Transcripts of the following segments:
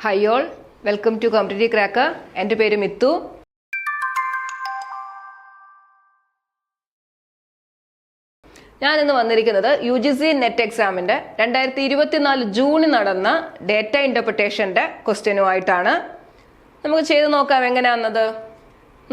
Hi all, welcome to Competitive Cracker. എൻ്റെ പേര് മിത്തു. ഞാൻ ഇന്ന് വന്നിരിക്കുന്നത് UGC നെറ്റ് എക്സാമിന്റെ 2024 ജൂണിൽ നടന്ന ഡേറ്റ ഇന്റർപ്രിട്ടേഷന്റെ ക്വസ്റ്റ്യനുമായിട്ടാണ്. നമുക്ക് ചെയ്ത് നോക്കാം എങ്ങനെയാണെന്നത്.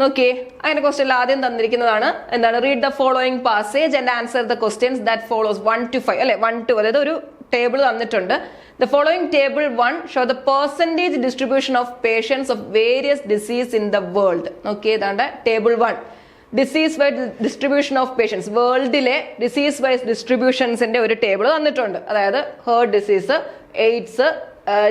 നോക്കിയേ, അതിന്റെ ക്വസ്റ്റ്യൻ ആദ്യം തന്നിരിക്കുന്നതാണ്. എന്താണ്? Read the following passage and answer the questions that follows 1 to 5 അല്ലെ 1 to, അതായത് ഒരു ടേബിൾ തന്നിട്ടുണ്ട്. The following table 1 show the percentage distribution of patients of various disease in the world. Okay, ഇതാണ് table 1. Disease wise distribution of patients, വേൾഡിലെ disease wise ഡിസ്ട്രിബ്യൂഷൻസിന്റെ ഒരു table തന്നിട്ടുണ്ട്. അതായത് heart disease, AIDS,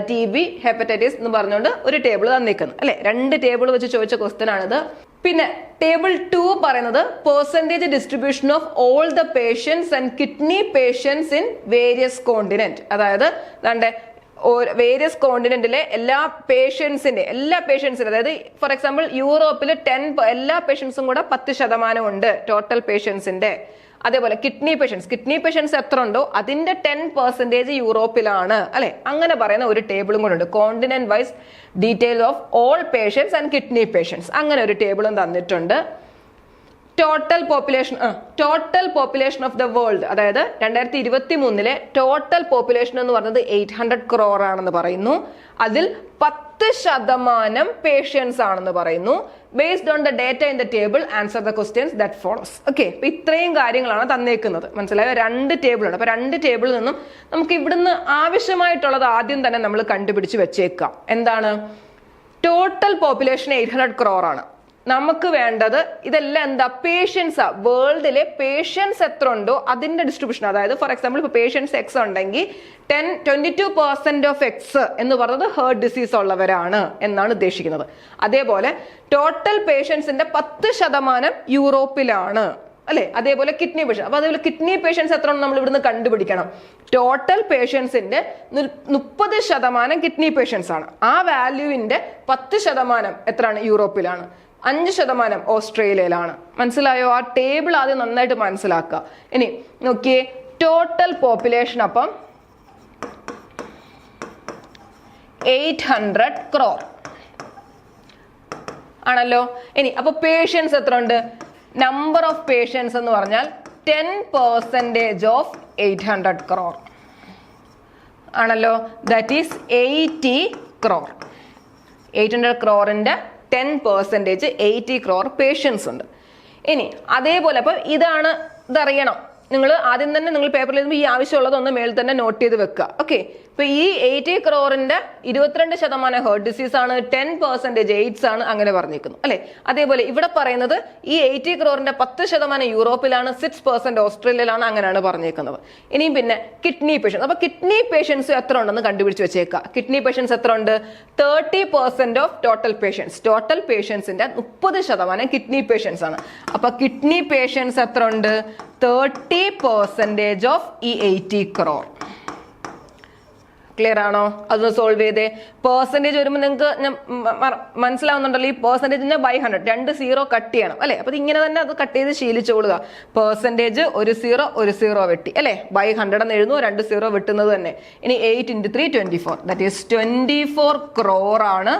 TB, hepatitis എന്ന് പറഞ്ഞുകൊണ്ട് ഒരു ടേബിൾ തന്നിരിക്കുന്നു അല്ലെ. 2 ടേബിൾ വെച്ച് ചോദിച്ച ക്വസ്റ്റ്യൻ ആണിത്. പിന്നെ ടേബിൾ 2 പറയുന്നത് percentage distribution of all the patients and kidney patients in various continent. അതായത് വേരിയസ് കോണ്ടിനെന്റിലെ എല്ലാ പേഷ്യൻസിന്റെ അതായത് ഫോർ എക്സാമ്പിൾ യൂറോപ്പിൽ എല്ലാ പേഷ്യൻസും കൂടെ 10% ഉണ്ട് ടോട്ടൽ പേഷ്യൻസിന്റെ. അതേപോലെ കിഡ്നി പേഷ്യൻസ് എത്ര ഉണ്ടോ അതിന്റെ 10% യൂറോപ്പിലാണ് അല്ലെ. അങ്ങനെ പറയുന്ന ഒരു ടേബിളും കൂടെ ഉണ്ട്. Continent wise detail of all patients and kidney patients, അങ്ങനെ ഒരു ടേബിളും തന്നിട്ടുണ്ട്. Total population of the world, അതായത് 2023 ടോട്ടൽ പോപ്പുലേഷൻ എന്ന് പറയുന്നത് 800 crore ആണെന്ന് പറയുന്നു. അതിൽ 10% പേഷ്യൻസ് ആണെന്ന് പറയുന്നു. Based on the data in the table answer the questions that follows. Okay, അപ്പൊ ഇത്രയും കാര്യങ്ങളാണ് തന്നേക്കുന്നത്. മനസ്സിലായോ? 2 ടേബിളാണ്. അപ്പൊ 2 ടേബിളിൽ നിന്നും നമുക്ക് ഇവിടുന്ന് ആവശ്യമായിട്ടുള്ളത് ആദ്യം തന്നെ നമ്മൾ കണ്ടുപിടിച്ച് വെച്ചേക്കാം. എന്താണ്? ടോട്ടൽ പോപ്പുലേഷൻ 800 crore ആണ്. നമുക്ക് വേണ്ടത് ഇതെല്ലാം എന്താ? പേഷ്യൻസാ. വേൾഡിലെ പേഷ്യൻസ് എത്ര ഉണ്ടോ അതിന്റെ ഡിസ്ട്രിബ്യൂഷൻ. അതായത് ഫോർ എക്സാമ്പിൾ ഇപ്പൊ പേഷ്യൻസ് X ഉണ്ടെങ്കിൽ 22% ഓഫ് X എന്ന് പറയുന്നത് ഹേർട്ട് ഡിസീസ് ഉള്ളവരാണ് എന്നാണ് ഉദ്ദേശിക്കുന്നത്. അതേപോലെ ടോട്ടൽ പേഷ്യൻസിന്റെ 10% യൂറോപ്പിലാണ് അല്ലെ. അതേപോലെ കിഡ്നി പേഷ്യൻസ്, അപ്പൊ അതേപോലെ കിഡ്നി പേഷ്യൻസ് എത്ര ഉണ്ട് നമ്മൾ ഇവിടുന്ന് കണ്ടുപിടിക്കണം. ടോട്ടൽ പേഷ്യൻസിന്റെ 30% കിഡ്നി പേഷ്യൻസ് ആണ്. ആ വാല്യൂവിന്റെ 10% എത്രയാണ്? യൂറോപ്പിലാണ്. 5% ഓസ്ട്രേലിയയിലാണ്. മനസ്സിലായോ? ആ ടേബിൾ ആദ്യം നന്നായിട്ട് മനസ്സിലാക്കുക. ഇനി നോക്കിയേ, ടോട്ടൽ പോപ്പുലേഷൻ അപ്പം 800 crore ആണല്ലോ. ഇനി അപ്പൊ പേഷ്യൻസ് എത്ര ഉണ്ട്? നമ്പർ ഓഫ് പേഷ്യൻസ് എന്ന് പറഞ്ഞാൽ 10% ഓഫ് 800 crore ആണല്ലോ. That is 80 crore. 800 crore-ന്റെ 10% 80 crore പേഷ്യൻസ് ഉണ്ട്. ഇനി അതേപോലെ അപ്പൊ ഇതറിയണം നിങ്ങൾ ആദ്യം തന്നെ. നിങ്ങൾ പേപ്പറിൽ എഴുതുമ്പോൾ ഈ ആവശ്യമുള്ളതൊന്ന് മേൽ തന്നെ നോട്ട് ചെയ്ത് വെക്കുക. ഓക്കെ, ഇപ്പൊ ഈ 80 crore-ന്റെ 22% ഹേർട്ട് ഡിസീസ് ആണ്, 10% എയ്ഡ്സ് ആണ്, അങ്ങനെ പറഞ്ഞിരിക്കുന്നു അല്ലെ. അതേപോലെ ഇവിടെ പറയുന്നത് ഈ 80 crore-ന്റെ 10% യൂറോപ്പിലാണ്, 6% ഓസ്ട്രേലിയയിലാണ്, അങ്ങനെയാണ് പറഞ്ഞേക്കുന്നത്. ഇനിയും പിന്നെ കിഡ്നി പേഷ്യൻസ്. അപ്പൊ കിഡ്നി പേഷ്യൻസ് എത്ര ഉണ്ടെന്ന് കണ്ടുപിടിച്ച് വെച്ചേക്കുക. കിഡ്നി പേഷ്യൻസ് എത്ര ഉണ്ട്? 30% ഓഫ് ടോട്ടൽ പേഷ്യൻസ്. ടോട്ടൽ പേഷ്യൻസിന്റെ 30% കിഡ്നി പേഷ്യൻസ് ആണ്. അപ്പൊ കിഡ്നി പേഷ്യൻസ് എത്ര ഉണ്ട്? 30% ഓഫ് ഈ 80 crore. ക്ലിയർ ആണോ? അതൊന്ന് സോൾവ് ചെയ്തേ. പെർസെന്റേജ് വരുമ്പോൾ നിങ്ങൾക്ക് മനസ്സിലാവുന്നുണ്ടല്ലോ. ഈ പെർസെന്റേജിന്റെ ബൈ 100 2 0 കട്ട് ചെയ്യണം അല്ലെ. അപ്പൊ ഇങ്ങനെ തന്നെ അത് കട്ട് ചെയ്ത് ശീലിച്ചോളുക. പെർസെന്റേജ് 1 0 വെട്ടി അല്ലെ. ബൈ 100 എന്ന് എഴുതുന്നു, 2 0 വെട്ടുന്നത് തന്നെ. ഇനി 8 × 3 24, ദാറ്റ് ഈസ് 24 crore ആണ്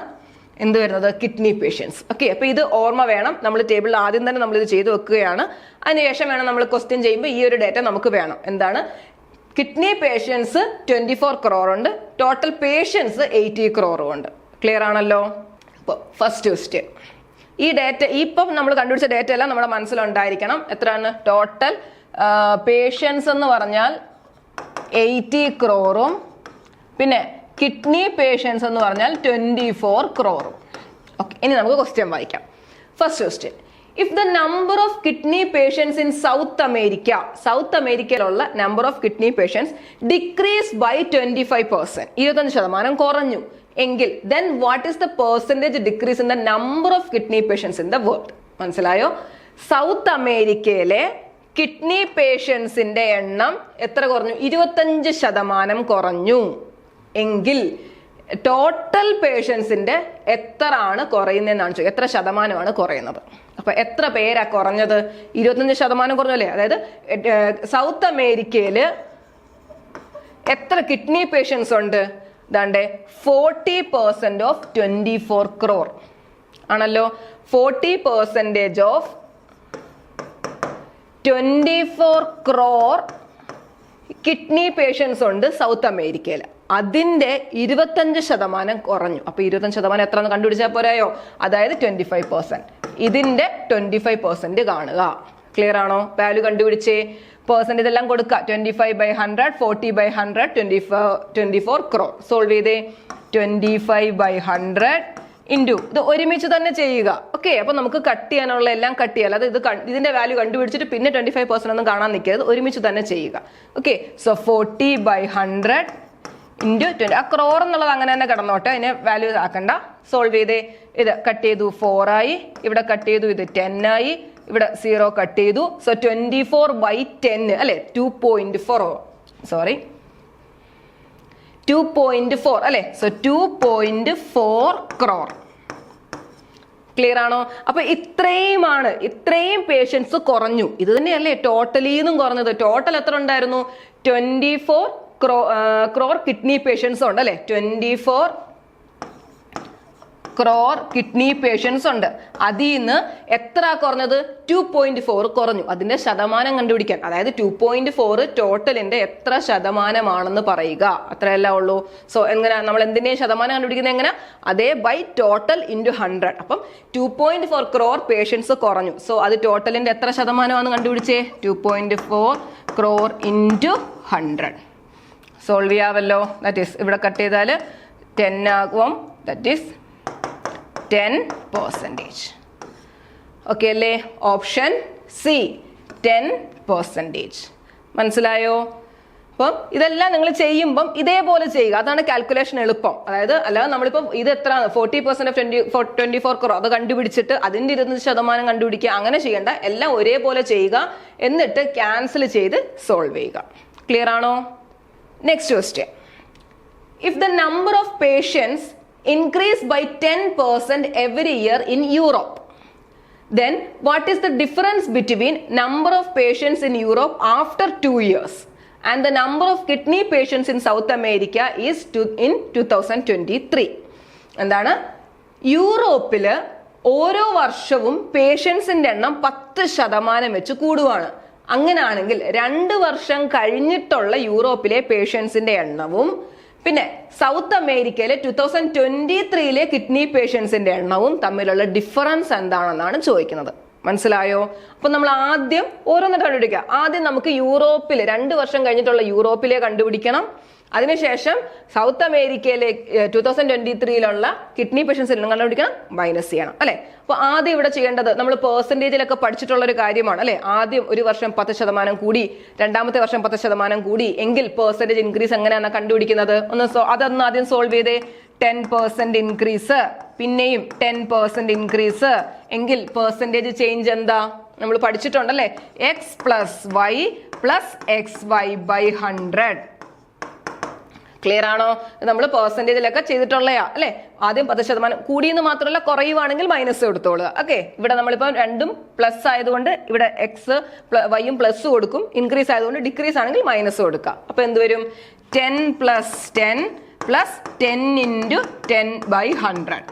എന്ത് വരുന്നത്? Kidney patients. ഓക്കെ, അപ്പൊ ഇത് ഓർമ്മ വേണം. നമ്മൾ ടേബിളിൽ ആദ്യം തന്നെ നമ്മൾ ഇത് ചെയ്ത് വെക്കുകയാണ്. അതിനുശേഷം വേണം നമ്മൾ ക്വസ്റ്റ്യൻ ചെയ്യുമ്പോൾ ഈ ഒരു ഡേറ്റ നമുക്ക് വേണം. എന്താണ്? കിഡ്നി പേഷ്യൻസ് 24 crore ഉണ്ട്, ടോട്ടൽ പേഷ്യൻസ് 80 crore ഉണ്ട്. ക്ലിയർ ആണല്ലോ? ഇപ്പോൾ ഫസ്റ്റ് ക്വസ്റ്റ്യൻ. ഈ ഡേറ്റ ഇപ്പം നമ്മൾ കണ്ടുപിടിച്ച ഡേറ്റ എല്ലാം നമ്മുടെ മനസ്സിലുണ്ടായിരിക്കണം. എത്രയാണ്? ടോട്ടൽ പേഷ്യൻസ് എന്ന് പറഞ്ഞാൽ 80 crore-ഉം പിന്നെ കിഡ്നി പേഷ്യൻസ് എന്ന് പറഞ്ഞാൽ 24 crore-ഉം. ഓക്കെ, ഇനി നമുക്ക് ക്വസ്റ്റ്യൻ വായിക്കാം. First question. If the number of kidney patients in South America, South അമേരിക്കയിലുള്ള number of kidney patients decrease by 25%, 25% കുറഞ്ഞു എങ്കിൽ then what is the percentage decrease in the number of kidney patients in the world? മനസ്സിലായോ? South അമേരിക്കയിലെ kidney പേഷ്യൻസിന്റെ എണ്ണം എത്ര കുറഞ്ഞു? 25% കുറഞ്ഞു എങ്കിൽ ടോട്ടൽ പേഷ്യൻസിന്റെ എത്ര ആണ് കുറയുന്നതെന്നാണ് ചോദിക്കുക. എത്ര ശതമാനമാണ് കുറയുന്നത്? അപ്പൊ എത്ര പേരാ കുറഞ്ഞത്? 25% കുറഞ്ഞല്ലേ. അതായത് സൗത്ത് അമേരിക്കയില് എത്ര കിഡ്നി പേഷ്യൻസ് ഉണ്ട്? ദാണ്ടെ 40% ഓഫ് 24 crore ആണല്ലോ. 40% ഓഫ് 24 crore കിഡ്നി പേഷ്യൻസ് ഉണ്ട് സൗത്ത് അമേരിക്കയിൽ. അതിന്റെ 25% കുറഞ്ഞു. അപ്പൊ 25% എത്ര കണ്ടുപിടിച്ചാൽ പോരായോ? അതായത് 25%. ഇതിന്റെ 25% കാണുക. ക്ലിയർ ആണോ? വാല്യൂ കണ്ടുപിടിച്ചേ. പേഴ്സൻറ്റ് ഇതെല്ലാം കൊടുക്കുക. 25/100, 40/100, 24 crore. സോൾവ് ചെയ്തേ. 25/100 ഇൻറ്റു ഇത് ഒരുമിച്ച് തന്നെ ചെയ്യുക. ഓക്കെ, അപ്പൊ നമുക്ക് കട്ട് ചെയ്യാനുള്ള എല്ലാം കട്ട് ചെയ്യാം. അതായത് ഇതിന്റെ വാല്യൂ കണ്ടുപിടിച്ചിട്ട് പിന്നെ 25% ഒന്നും കാണാൻ നിൽക്കരുത്, ഒരുമിച്ച് തന്നെ ചെയ്യുക. Okay, so 40/100 into 20. ആ ക്രോർ എന്നുള്ളത് അങ്ങനെ തന്നെ കിടന്നോട്ടെ, അതിനെ വാല്യൂ ആക്കണ്ട. സോൾവ് ചെയ്തേ. ഇത് കട്ട് ചെയ്തു 4 ആയി, ഇവിടെ കട്ട് ചെയ്തു ഇത് 10 ആയി, ഇവിടെ 0 കട്ട് ചെയ്തു. സോ 24/10 അല്ലെ 2.4 സോറി 2.4 അല്ലെ. So 2.4 crore. ക്ലിയർ ആണോ? അപ്പൊ ഇത്രയും പേഷ്യൻസ് കുറഞ്ഞു. ഇത് തന്നെയല്ലേ ടോട്ടലീന്നും കുറഞ്ഞത്. ടോട്ടൽ എത്ര ഉണ്ടായിരുന്നു? 24 crore കിഡ്നി പേഷ്യൻസ് ഉണ്ട് അല്ലെ. 24 crore കിഡ്നി പേഷ്യൻസ് ഉണ്ട്. അതിൽ നിന്ന് എത്ര കുറഞ്ഞത്? 2.4 കുറഞ്ഞു. അതിന്റെ ശതമാനം കണ്ടുപിടിക്കാൻ, അതായത് 2.4 ടോട്ടലിന്റെ എത്ര ശതമാനമാണെന്ന് പറയുക. അത്രയല്ല ഉള്ളൂ. സോ എങ്ങനെ നമ്മൾ എന്തിന്റെയും ശതമാനം കണ്ടുപിടിക്കുന്നത് എങ്ങനെ? അതേ ബൈ ടോട്ടൽ ഇൻറ്റു 100. അപ്പം 2.4 crore പേഷ്യൻസ് കുറഞ്ഞു. സോ അത് ടോട്ടലിന്റെ എത്ര ശതമാനമാണെന്ന് കണ്ടുപിടിച്ചേ. 2.4 crore ഇൻറ്റു 100. സോൾവ് ചെയ്യാവല്ലോ. ദാറ്റ് ഈസ് ഇവിടെ കട്ട് ചെയ്താൽ 10 ആകും. That is 10%. ഓക്കെ അല്ലേ? Option C 10%. മനസ്സിലായോ? അപ്പം ഇതെല്ലാം നിങ്ങൾ ചെയ്യുമ്പം ഇതേപോലെ ചെയ്യുക. അതാണ് കാൽക്കുലേഷൻ എളുപ്പം. അതായത് അല്ലാതെ നമ്മളിപ്പം ഇത് എത്ര 40% ഓഫ് 24 crore അത് കണ്ടുപിടിച്ചിട്ട് അതിന്റെ 25% കണ്ടുപിടിക്കുക, അങ്ങനെ ചെയ്യേണ്ട. എല്ലാം ഒരേപോലെ ചെയ്യുക, എന്നിട്ട് ക്യാൻസൽ ചെയ്ത് സോൾവ് ചെയ്യുക. ക്ലിയർ ആണോ? Next question. If the number of patients increase by 10% every year in Europe, then what is the difference between number of patients in Europe after 2 years and the number of kidney patients in South America is in 2023? എന്താണ്? യൂറോപ്പില് ഓരോ വർഷവും പേഷ്യൻസിന്റെ എണ്ണം 10% വെച്ച് കൂടുവാണ്. അങ്ങനെയാണെങ്കിൽ 2 വർഷം കഴിഞ്ഞിട്ടുള്ള യൂറോപ്പിലെ പേഷ്യൻസിന്റെ എണ്ണവും പിന്നെ സൗത്ത് അമേരിക്കയിലെ 2023 കിഡ്നി പേഷ്യൻസിന്റെ എണ്ണവും തമ്മിലുള്ള ഡിഫറൻസ് എന്താണെന്നാണ് ചോദിക്കുന്നത്. മനസ്സിലായോ? അപ്പൊ നമ്മൾ ആദ്യം ഓരോന്നിട്ട് കണ്ടുപിടിക്കുക. ആദ്യം നമുക്ക് യൂറോപ്പിൽ 2 വർഷം കഴിഞ്ഞിട്ടുള്ള യൂറോപ്പിലെ കണ്ടുപിടിക്കണം. അതിനുശേഷം സൗത്ത് അമേരിക്കയിലെ 2023 കിഡ്നി പേഷ്യൻസ് കണ്ടുപിടിക്കണം, മൈനസ് ചെയ്യണം അല്ലെ. അപ്പൊ ആദ്യം ഇവിടെ ചെയ്യേണ്ടത് നമ്മൾ പേഴ്സൻറ്റേജിലൊക്കെ പഠിച്ചിട്ടുള്ള ഒരു കാര്യമാണ് അല്ലെ. ആദ്യം ഒരു വർഷം 10% കൂടി, രണ്ടാമത്തെ വർഷം 10% കൂടി എങ്കിൽ പേഴ്സൻറ്റേജ് ഇൻക്രീസ് എങ്ങനെയാണ് കണ്ടുപിടിക്കുന്നത്? അതൊന്ന് ആദ്യം സോൾവ് ചെയ്തേ. 10% ഇൻക്രീസ്, പിന്നെയും 10% ഇൻക്രീസ് എങ്കിൽ പേഴ്സൻറ്റേജ് ചേഞ്ച് എന്താ? നമ്മൾ പഠിച്ചിട്ടുണ്ടല്ലേ. x+y+xy/100. ക്ലിയർ ആണോ? നമ്മൾ പേഴ്സൻറ്റേജിലൊക്കെ ചെയ്തിട്ടുള്ളയാ അല്ലെ. ആദ്യം 10% കൂടിയെന്ന് മാത്രമല്ല, കുറയുവാണെങ്കിൽ മൈനസ് കൊടുത്തോളുക. ഓക്കെ, ഇവിടെ നമ്മളിപ്പം രണ്ടും പ്ലസ് ആയതുകൊണ്ട് ഇവിടെ എക്സ് വൈയും പ്ലസ് കൊടുക്കും. ഇൻക്രീസ് ആയതുകൊണ്ട് ഡിക്രീസ് ആണെങ്കിൽ മൈനസ് കൊടുക്കുക. അപ്പൊ എന്ത് വരും? 10 + 10 + 10 × 10/100.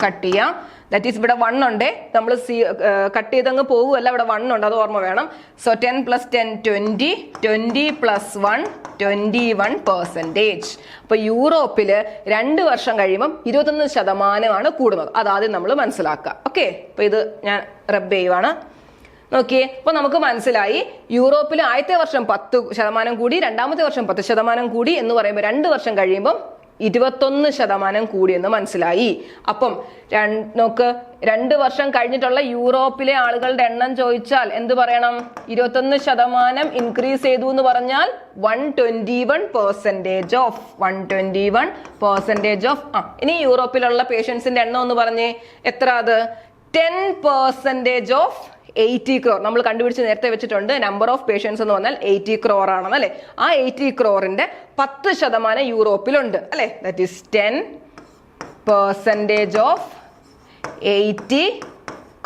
കട്ട് ചെയ്യാം. ദാറ്റ് ഈസ് ഇവിടെ 1 ഉണ്ട്. നമ്മൾ കട്ട് ചെയ്തങ്ങ് പോകുമല്ല, ഇവിടെ 1 ഉണ്ട്, അത് ഓർമ്മ വേണം. സോ 10 + 10 20, 20 + 1 21%. അപ്പൊ യൂറോപ്പില് 2 വർഷം കഴിയുമ്പോൾ 21% കൂടുന്നത്. അതാദ്യം നമ്മൾ മനസ്സിലാക്കുക. ഓക്കെ, അപ്പൊ ഇത് ഞാൻ റബ്ബ് ചെയ്യുവാണ്. നോക്കിയേ, അപ്പൊ നമുക്ക് മനസ്സിലായി യൂറോപ്പിൽ ആദ്യത്തെ വർഷം 10% കൂടി, രണ്ടാമത്തെ വർഷം 10% കൂടി എന്ന് പറയുമ്പോൾ 2 വർഷം കഴിയുമ്പോൾ 21% കൂടി എന്ന് മനസ്സിലായി. അപ്പം നോക്ക്, 2 വർഷം കഴിഞ്ഞിട്ടുള്ള യൂറോപ്പിലെ ആളുകളുടെ എണ്ണം ചോദിച്ചാൽ എന്ത് പറയണം? 21% ഇൻക്രീസ് ചെയ്തു എന്ന് പറഞ്ഞാൽ 121% ഓഫ്. ഇനി യൂറോപ്പിലുള്ള പേഷ്യൻസിന്റെ എണ്ണം എന്ന് പറഞ്ഞേ എത്ര? അത് 10% ഓഫ് 80 crore. നമ്മൾ കണ്ടുപിടിച്ച് നേരത്തെ വെച്ചിട്ടുണ്ട്. നമ്പർ ഓഫ് പേഷ്യൻസ് എന്ന് പറഞ്ഞാൽ 80 crore ആണെന്ന് അല്ലെ. ആ 80 crore-ന്റെ 10% യൂറോപ്പിലുണ്ട് അല്ലെ. That is 10% of 80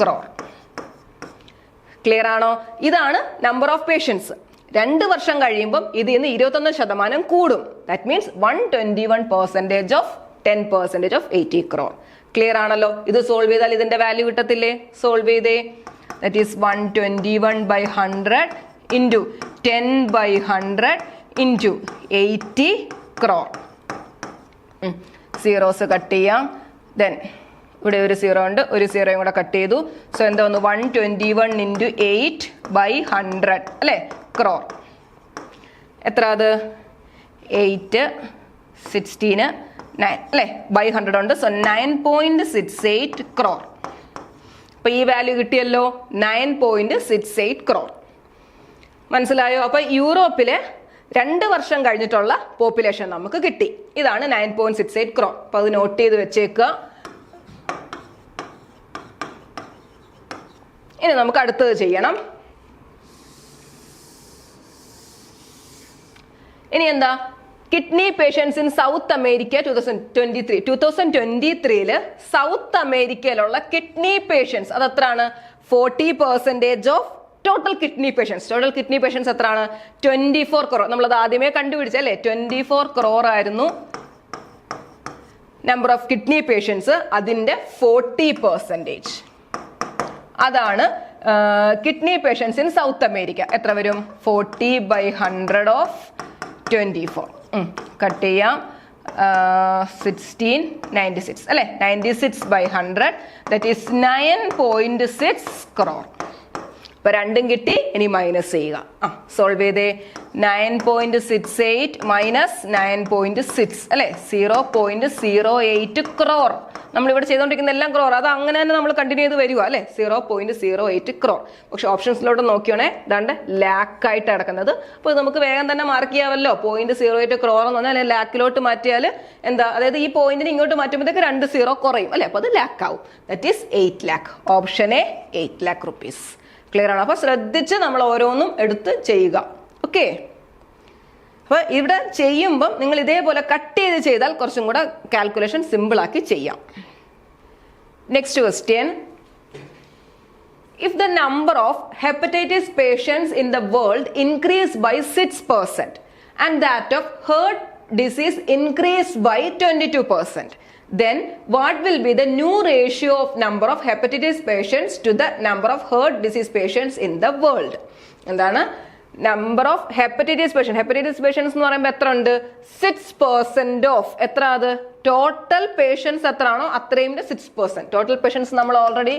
crore. Clear ആണോ? ഇതാണ് നമ്പർ ഓഫ് പേഷ്യൻസ്. 2 വർഷം കഴിയുമ്പം ഇതിന്ന് 21% കൂടും. That means 121% of 10% of 80 crore. Clear ആണല്ലോ? ഇത് സോൾവ് ചെയ്താൽ ഇതിന്റെ വാല്യൂ കിട്ടത്തില്ലേ? സോൾവ് ചെയ്തേ. That is 121/100 into 10/100 into 80 crore. Zeros cut ചെയ്യാം. ദെൻ ഇവിടെ ഒരു സീറോ ഉണ്ട്, ഒരു സീറോയും കൂടെ കട്ട് ചെയ്തു. സോ എന്താ വന്നു? 121 ഇൻറ്റു 8/100 അല്ലേ? ക്രോർ. എത്ര അത്? 8, 16, 9 അല്ലേ? ബൈ 100 ഉണ്ട്. So 9.68 crore. അപ്പൊ ഈ വാല്യൂ കിട്ടിയല്ലോ, 9.68 crore. മനസ്സിലായോ? അപ്പൊ യൂറോപ്പിലെ 2 വർഷം കഴിഞ്ഞിട്ടുള്ള പോപ്പുലേഷൻ നമുക്ക് കിട്ടി. ഇതാണ് 9.68 crore. അപ്പൊ അത് നോട്ട് ചെയ്ത് വെച്ചേക്കുക. ഇനി നമുക്ക് അടുത്തത് ചെയ്യണം. ഇനി എന്താ? Kidney patients in South America 2023 South അമേരിക്കയിലുള്ള കിഡ്നി പേഷ്യൻസ് അത് എത്രയാണ്? 40% of total kidney patients. Total kidney patients എത്രയാണ്? 24 crore. നമ്മളത് ആദ്യമേ കണ്ടുപിടിച്ചല്ലേ? 24 crore ആയിരുന്നു നമ്പർ ഓഫ് കിഡ്നി പേഷ്യൻസ്. അതിന്റെ 40% അതാണ് kidney patients in South America. എത്ര വരും? 40/100 ഓഫ് 24. കട്ട് ചെയ്യാം. 1696 അല്ലെ? 96/100 ദാറ്റ് ഈസ് 9.6 crore. ഇപ്പൊ രണ്ടും കിട്ടി. ഇനി മൈനസ് ചെയ്യുക. സോൾവ് ചെയ്തേ. 9.68 മൈനസ് 9.6 അല്ലെ? 0.08 crore. നമ്മളിവിടെ ചെയ്തുകൊണ്ടിരിക്കുന്ന എല്ലാം ക്രോർ. അത് അങ്ങനെ തന്നെ നമ്മൾ കണ്ടിന്യൂ ചെയ്ത് വരിക അല്ലെ? 0.08 crore. പക്ഷെ ഓപ്ഷൻസിലോട്ട് നോക്കിയാണേ ദാണ്ട് ലാക്ക് ആയിട്ട് കിടക്കുന്നത്. അപ്പൊ നമുക്ക് വേഗം തന്നെ മാർക്ക് ചെയ്യാമല്ലോ. 0.08 crore എന്ന് പറഞ്ഞാൽ ലാക്കിലോട്ട് മാറ്റിയാൽ എന്താ? അതായത് ഈ പോയിന്റിന് ഇങ്ങോട്ട് മാറ്റുമ്പോഴത്തേക്ക് 2 0 കുറയും അല്ലെ? അപ്പൊ അത് ലാക്ക് ആവും. That is 8 lakh. Option A 8 lakh rupees. Clear ആണ്? അപ്പൊ ശ്രദ്ധിച്ച് നമ്മൾ ഓരോന്നും എടുത്ത് ചെയ്യുക. ഓക്കെ. അപ്പൊ ഇവിടെ ചെയ്യുമ്പം നിങ്ങൾ ഇതേപോലെ കട്ട് ചെയ്ത് ചെയ്താൽ കുറച്ചും കൂടെ കാൽക്കുലേഷൻ സിമ്പിൾ ആക്കി ചെയ്യാം. Next question. If the number of hepatitis patients in the world increase by 6% and that of heart disease increase by 22%, then what will be the new ratio of number of hepatitis patients to the number of heart disease patients in the world? എന്താണ്? Number of hepatitis patients. Hepatitis patients എന്ന് പറയുമ്പോൾ എത്ര ഉണ്ട്? 6% of എത്ര? അത് total patients എത്ര ആണോ അത്രയും 6%. ടോട്ടൽ പേഷ്യൻസ് നമ്മൾ ഓൾറെഡി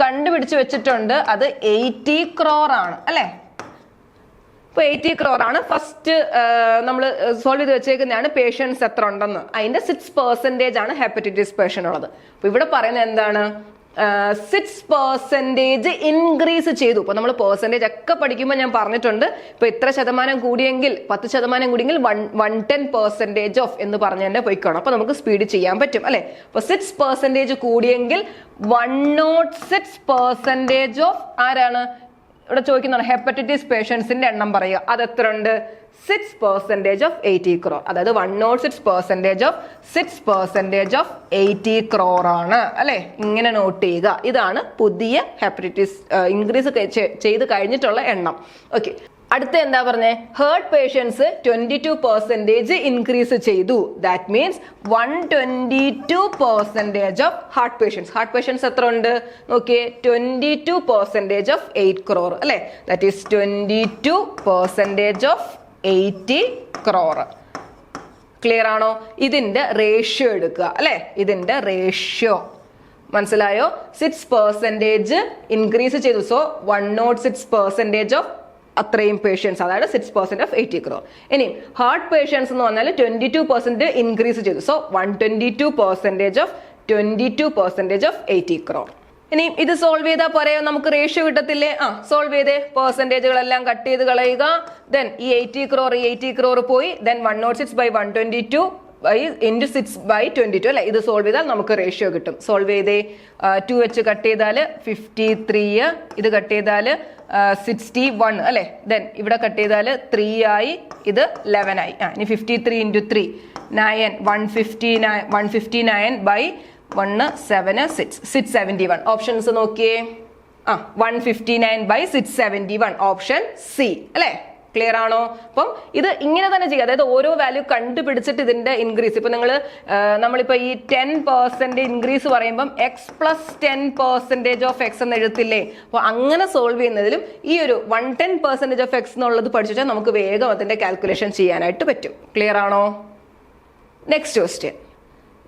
കണ്ടുപിടിച്ച് വെച്ചിട്ടുണ്ട്. അത് 80 crore ആണ് അല്ലെ? ഇപ്പൊ 80 crore ആണ് ഫസ്റ്റ് നമ്മൾ സോൾവ് ചെയ്ത് വെച്ചേക്കുന്നതാണ്. പേഷ്യൻസ് എത്ര ഉണ്ടെന്ന് അതിന്റെ 6% ആണ് ഹെപ്പറ്റൈറ്റിസ് പേഷ്യൻ്റ് ഉള്ളത്. അപ്പൊ ഇവിടെ പറയുന്നത് എന്താണ്? 6% ഇൻക്രീസ് ചെയ്തു. ഇപ്പൊ നമ്മൾ പെർസെൻറ്റേജ് ഒക്കെ പഠിക്കുമ്പോൾ ഞാൻ പറഞ്ഞിട്ടുണ്ട്. ഇപ്പൊ ഇത്ര ശതമാനം കൂടിയെങ്കിൽ 10% കൂടിയെങ്കിൽ 110% ഓഫ് എന്ന് പറഞ്ഞ് തന്നെ പോയിക്കോണം. അപ്പൊ നമുക്ക് സ്പീഡ് ചെയ്യാൻ പറ്റും അല്ലെ? അപ്പൊ 6% കൂടിയെങ്കിൽ 106% ഓഫ് ആരാണ്? ഇവിടെ ചോദിക്കുന്നതാണ് ഹെപ്പറ്റൈറ്റിസ് പേഷ്യൻസിന്റെ എണ്ണം പറയുക. അത് എത്ര ഉണ്ട്? 6% ഓഫ് 80 crore. അതായത് 106% ഓഫ് 6% ഓഫ് 80 crore ആണ് അല്ലെ? ഇങ്ങനെ നോട്ട് ചെയ്യുക. ഇതാണ് പുതിയ ഹെപ്പറ്റൈറ്റിസ് ഇൻക്രീസ് ചെയ്ത് കഴിഞ്ഞിട്ടുള്ള എണ്ണം. ഓക്കെ. അടുത്ത എന്താ പറഞ്ഞേ? ഹേർട്ട് പേഷ്യൻസ് 22% ഇൻക്രീസ് ചെയ്തു. That means 122% of heart patients. Heart patients എത്ര ഉണ്ട് നോക്കിയേ? 22% ഓഫ് 8 crore അല്ലെ? That is 22% of 80 crore. Clear ആണോ? ഇതിന്റെ റേഷ്യോ എടുക്കുക അല്ലെ? ഇതിന്റെ റേഷ്യോ മനസ്സിലായോ? 6% ഇൻക്രീസ് ചെയ്തു. സോ 106% ഓഫ് അത്രയും പേഷ്യൻസ്, അതായത് 6% ഓഫ് 80 crore. ഇനി ഹാർട്ട് പേഷ്യൻസ് എന്ന് പറഞ്ഞാൽ 22% ഇൻക്രീസ് ചെയ്തു. So 122% of 22% of 80 crore. ഇനി ഇത് സോൾവ് ചെയ്താൽ പോരെയോ? നമുക്ക് റേഷ്യോ കിട്ടത്തില്ലേ? സോൾവ് ചെയ്തേ. പെർസെൻറ്റേജുകളെല്ലാം കട്ട് ചെയ്ത് കളയുക. ദെൻ ഈ 80 crore പോയി. ദെൻ 106/122 ഇൻറ്റു 6/22 അല്ലെ? ഇത് സോൾവ് ചെയ്താൽ നമുക്ക് റേഷ്യോ കിട്ടും. സോൾവ് ചെയ്തേ. 2 വെച്ച് കട്ട് ചെയ്താൽ 53, ഇത് കട്ട് ചെയ്താൽ 61 അല്ലെ? ദെൻ ഇവിടെ കട്ട് ചെയ്താൽ 3 ആയി, ഇത് 11 ആയി. ഇനി 53 ഇൻറ്റു 3 9, 159/176 671. ഓപ്ഷൻസ് നോക്കിയേ. 159/671 ഓപ്ഷൻ സി അല്ലെ? ക്ലിയർ ആണോ? അപ്പം ഇത് ഇങ്ങനെ തന്നെ ചെയ്യുക. അതായത് ഓരോ വാല്യൂ കണ്ടുപിടിച്ചിട്ട് ഇതിന്റെ ഇൻക്രീസ്, ഇപ്പൊ നമ്മളിപ്പോ ഈ 10% ഇൻക്രീസ് പറയുമ്പോൾ എക്സ് പ്ലസ് 10% ഓഫ് എക്സ് എന്ന് എഴുത്തില്ലേ? അപ്പൊ അങ്ങനെ സോൾവ് ചെയ്യുന്നതിലും ഈ ഒരു 110% ഓഫ് എക്സ് എന്നുള്ളത് പഠിച്ചു വെച്ചാൽ നമുക്ക് വേഗം അതിന്റെ കാൽക്കുലേഷൻ ചെയ്യാനായിട്ട് പറ്റും. ക്ലിയർ ആണോ? Next question.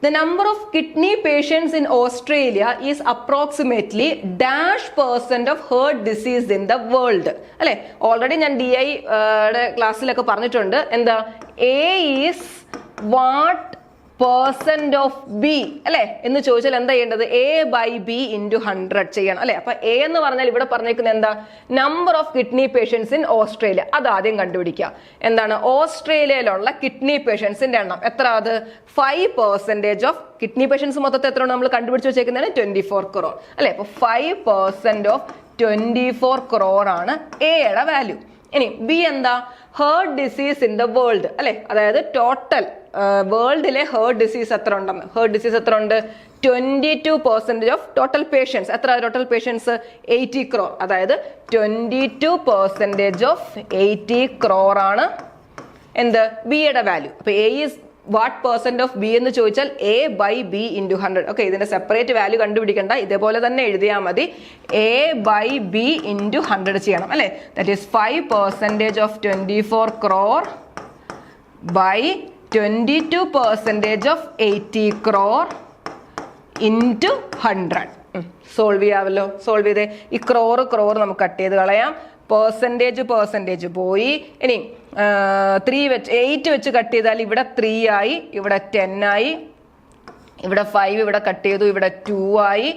The number of kidney patients in Australia is approximately -% of heart disease in the world. അല്ലെ, ഓൾറെഡി ഞാൻ DI ക്ലാസ്സിലൊക്കെ പറഞ്ഞിട്ടുണ്ട്. എന്താ? A is what % of B അല്ലെ എന്ന് ചോദിച്ചാൽ എന്താ ചെയ്യേണ്ടത്? A/B × 100 ചെയ്യണം അല്ലെ. അപ്പൊ A എന്ന് പറഞ്ഞാൽ ഇവിടെ പറഞ്ഞേക്കുന്നത് എന്താ? Number of kidney patients in Australia. അത് ആദ്യം കണ്ടുപിടിക്കുക. എന്താണ്? ഓസ്ട്രേലിയയിലുള്ള കിഡ്നി പേഷ്യൻസിന്റെ എണ്ണം എത്ര? അത് 5% ഓഫ് കിഡ്നി പേഷ്യൻസ് മൊത്തത്തിൽ എത്ര നമ്മൾ കണ്ടുപിടിച്ച് വെച്ചേക്കുന്നതാണ്? 24 crore അല്ലെ. അപ്പൊ 5% ഓഫ് 24 crore ആണ് എയുടെ വാല്യൂ. ഇനി ബി എന്താ? Heart disease in the world അല്ലെ. അതായത് ടോട്ടൽ വേൾഡിലെ ഹേർട്ട് ഡിസീസ് എത്ര ഉണ്ടെന്ന്. ഹേർട്ട് ഡിസീസ് എത്ര ഉണ്ട്? 22% ഓഫ് ടോട്ടൽ പേഷ്യൻസ്. എത്ര ടോട്ടൽ പേഷ്യൻസ്? 80 crore. അതായത് 22% ഓഫ് 80 crore ആണ് എന്ത്? ബിയുടെ വാല്യൂ. അപ്പൊ A is what % of B എന്ന് ചോദിച്ചാൽ A/B × 100. ഓക്കെ, ഇതിന്റെ സെപ്പറേറ്റ് വാല്യൂ കണ്ടുപിടിക്കണ്ട, ഇതേപോലെ തന്നെ എഴുതിയാൽ മതി. A/B × 100 ചെയ്യണം അല്ലെ. That is 5% of 24 crore by 22% of 80 crore × 100. Solve ചെയ്യാമല്ലോ. സോൾവ് ചെയ്തേ. ഈ ക്രോർ നമുക്ക് കട്ട് ചെയ്ത് കളയാം. പെർസെൻറ്റേജ് പോയി. ഇനി 8 വെച്ച് കട്ട് ചെയ്താൽ ഇവിടെ 3 ആയി, ഇവിടെ 10 ആയി, ഇവിടെ 5 ഇവിടെ കട്ട് ചെയ്തു, ഇവിടെ 2 ആയി.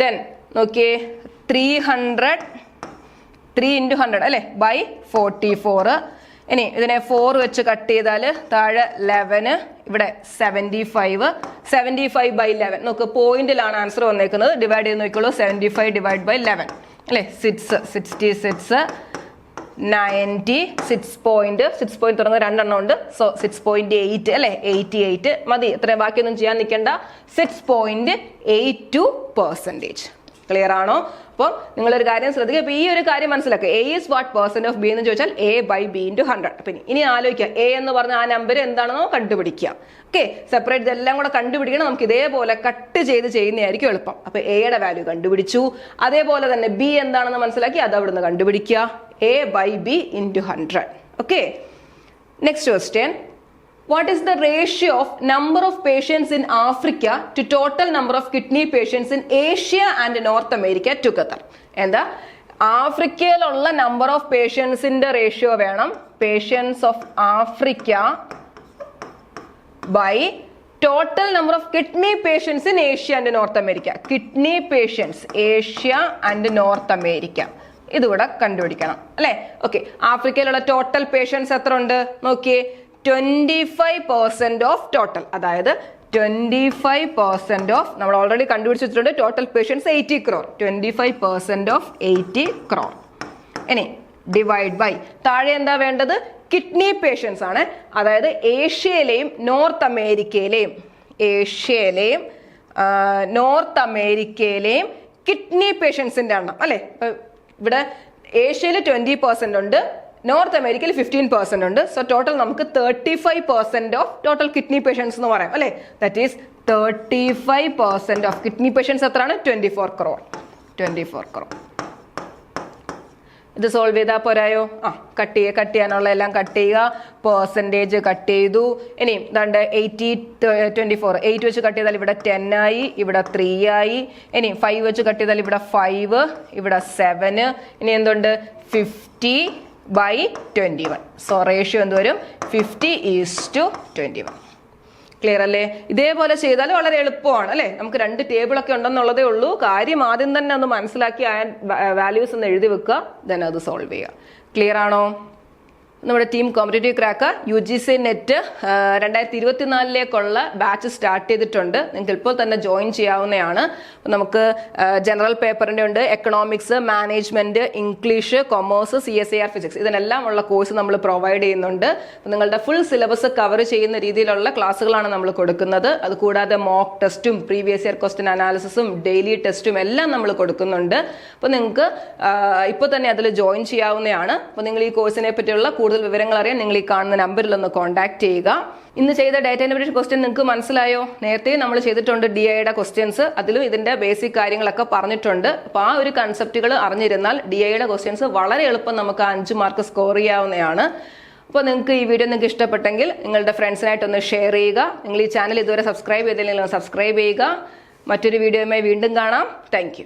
ദെൻ നോക്കിയേ 300 3 × 100 അല്ലെ ബൈ 44. ഇനി ഇതിനെ 4 വെച്ച് കട്ട് ചെയ്താൽ താഴെ 11, ഇവിടെ 75/11. നോക്ക്, പോയിന്റിലാണ് ആൻസർ വന്നേക്കുന്നത്. ഡിവൈഡ് ചെയ്ത് നോക്കിക്കോളൂ. 75 / 11 അല്ലെ 66 90 6 പോയിന്റ് തുറന്ന് 2 എണ്ണം ഉണ്ട്. സോ 6.8 അല്ലെ 88 മതി. ഇത്രയും ബാക്കിയൊന്നും ചെയ്യാൻ നിൽക്കണ്ട. 6.82%. ക്ലിയർ ആണോ? അപ്പോൾ നിങ്ങളൊരു കാര്യം ശ്രദ്ധിക്കുക. അപ്പൊ ഈ ഒരു കാര്യം മനസ്സിലാക്കുക. A is what % of B എന്ന് ചോദിച്ചാൽ A/B × 100. അപ്പൊ ഇനി ആലോചിക്കുക, A എന്ന് പറഞ്ഞ ആ നമ്പർ എന്താണെന്നോ കണ്ടുപിടിക്കുക. ഓക്കെ, സെപ്പറേറ്റ് ഇതെല്ലാം കൂടെ കണ്ടുപിടിക്കണം. നമുക്ക് ഇതേപോലെ കട്ട് ചെയ്ത് ചെയ്യുന്നതായിരിക്കും എളുപ്പം. അപ്പൊ എയുടെ വാല്യൂ കണ്ടുപിടിച്ചു. അതേപോലെ തന്നെ B എന്താണെന്ന് മനസ്സിലാക്കി അത് അവിടുന്ന് കണ്ടുപിടിക്കുക. A/B × 100. Okay, next question. What is the ratio of number of patients in Africa to total number of kidney patients in Asia and North America together? എന്താ? ആഫ്രിക്കയിലുള്ള നമ്പർ ഓഫ് പേഷ്യൻസിന്റെ റേഷ്യോ വേണം. Patients of Africa by total number of kidney patients in Asia and North America. Kidney patients Asia and North America ഇതുകൂടെ കണ്ടുപിടിക്കണം അല്ലെ. Okay, ആഫ്രിക്കയിലുള്ള total patients എത്ര ഉണ്ട് നോക്കിയേ. 25% ഓഫ് ടോട്ടൽ. അതായത് 25% ഓഫ് നമ്മൾ ഓൾറെഡി കണ്ടുപിടിച്ചിട്ടുണ്ട്. Total patients 80 crore. 25% of 80 crore. ഇനി ഡിവൈഡ് ബൈ താഴെ എന്താ വേണ്ടത്? കിഡ്നി പേഷ്യൻസ് ആണ്. അതായത് ഏഷ്യയിലെയും നോർത്ത് അമേരിക്കയിലെയും കിഡ്നി പേഷ്യൻസിന്റെ എണ്ണം അല്ലെ. ഇവിടെ ഏഷ്യയിൽ 20% ഉണ്ട്, നോർത്ത് അമേരിക്കയിൽ 15% ഉണ്ട്. സോ ടോട്ടൽ നമുക്ക് 35% ഓഫ് ടോട്ടൽ കിഡ്നി പേഷ്യൻസ് എന്ന് പറയാം അല്ലെ. That is 35% of kidney patients എത്രയാണ്? 24 crore. ഇത് സോൾവ് ചെയ്താൽ പോരായോ? കട്ട് ചെയ്യാനുള്ള എല്ലാം കട്ട് ചെയ്യുക. പെർസെൻറ്റേജ് കട്ട് ചെയ്തു. ഇനി ദാണ്ട് 24 8 വെച്ച് കട്ട് ചെയ്താൽ ഇവിടെ 10 ആയി, ഇവിടെ 3 ആയി. ഇനി 5 വെച്ച് കട്ട് ചെയ്താൽ ഇവിടെ 5, ഇവിടെ 7. ഇനി എന്തുണ്ട്? 50/21. സോ റേഷ്യോ എന്ത് വരും? 50:21. ക്ലിയർ അല്ലേ? ഇതേപോലെ ചെയ്താൽ വളരെ എളുപ്പമാണ് അല്ലെ. നമുക്ക് 2 ടേബിളൊക്കെ ഉണ്ടെന്നുള്ളതേ ഉള്ളൂ. കാര്യം ആദ്യം തന്നെ ഒന്ന് മനസ്സിലാക്കി ആ വാല്യൂസ് ഒന്ന് എഴുതി വെക്കുക. ദെൻ അത് സോൾവ് ചെയ്യുക. ക്ലിയർ ആണോ? നമ്മുടെ team competitive cracker UGC net 2024 batch start ചെയ്തിട്ടുണ്ട്. നിങ്ങൾക്ക് ഇപ്പോൾ തന്നെ ജോയിൻ ചെയ്യാവുന്നതാണ്. നമുക്ക് ജനറൽ പേപ്പറിൻ്റെ ഉണ്ട്, economics, management, English, commerce, CSIR physics, ഇതിനെല്ലാം ഉള്ള കോഴ്സ് നമ്മൾ പ്രൊവൈഡ് ചെയ്യുന്നുണ്ട്. നിങ്ങളുടെ ഫുൾ സിലബസ് കവർ ചെയ്യുന്ന രീതിയിലുള്ള ക്ലാസ്സുകളാണ് നമ്മൾ കൊടുക്കുന്നത്. അതുകൂടാതെ മോക്ക് ടെസ്റ്റും പ്രീവിയസ് ഇയർ ക്വസ്റ്റ്യൻ അനാലിസിസും ഡെയിലി ടെസ്റ്റും എല്ലാം നമ്മൾ കൊടുക്കുന്നുണ്ട്. അപ്പോൾ നിങ്ങൾക്ക് ഇപ്പോൾ തന്നെ അതിൽ ജോയിൻ ചെയ്യാവുന്നതാണ്. അപ്പോൾ നിങ്ങൾ ഈ കോഴ്സിനെ പറ്റിയുള്ള കൂടുതൽ വിവരങ്ങൾ അറിയാൻ നിങ്ങൾ ഈ കാണുന്ന നമ്പറിൽ ഒന്ന് കോൺടാക്ട് ചെയ്യുക. ഇന്ന് ചെയ്ത ഡാറ്റ ഇന്റർപ്രിട്ടേഷൻ ക്വസ്റ്റ്യൻ നിങ്ങൾക്ക് മനസ്സിലായോ? നേരത്തെ നമ്മൾ ചെയ്തിട്ടുണ്ട് DIയുടെ ക്വസ്റ്റ്യൻസ്, അതിലും ഇതിന്റെ ബേസിക് കാര്യങ്ങളൊക്കെ പറഞ്ഞിട്ടുണ്ട്. അപ്പോൾ ആ ഒരു കൺസെപ്റ്റുകൾ അറിഞ്ഞിരുന്നാൽ DIയുടെ ക്വസ്റ്റ്യൻസ് വളരെ എളുപ്പം നമുക്ക് 5 മാർക്ക് സ്കോർ ചെയ്യാവുന്നതാണ്. അപ്പോൾ നിങ്ങൾക്ക് ഈ വീഡിയോ നിങ്ങൾക്ക് ഇഷ്ടപ്പെട്ടെങ്കിൽ നിങ്ങളുടെ ഫ്രണ്ട്സിനായിട്ടൊന്ന് ഷെയർ ചെയ്യുക. നിങ്ങൾ ഈ ചാനൽ ഇതുവരെ സബ്സ്ക്രൈബ് ചെയ്തില്ലെങ്കിൽ സബ്സ്ക്രൈബ് ചെയ്യുക. മറ്റൊരു വീഡിയോയുമായി വീണ്ടും കാണാം. താങ്ക്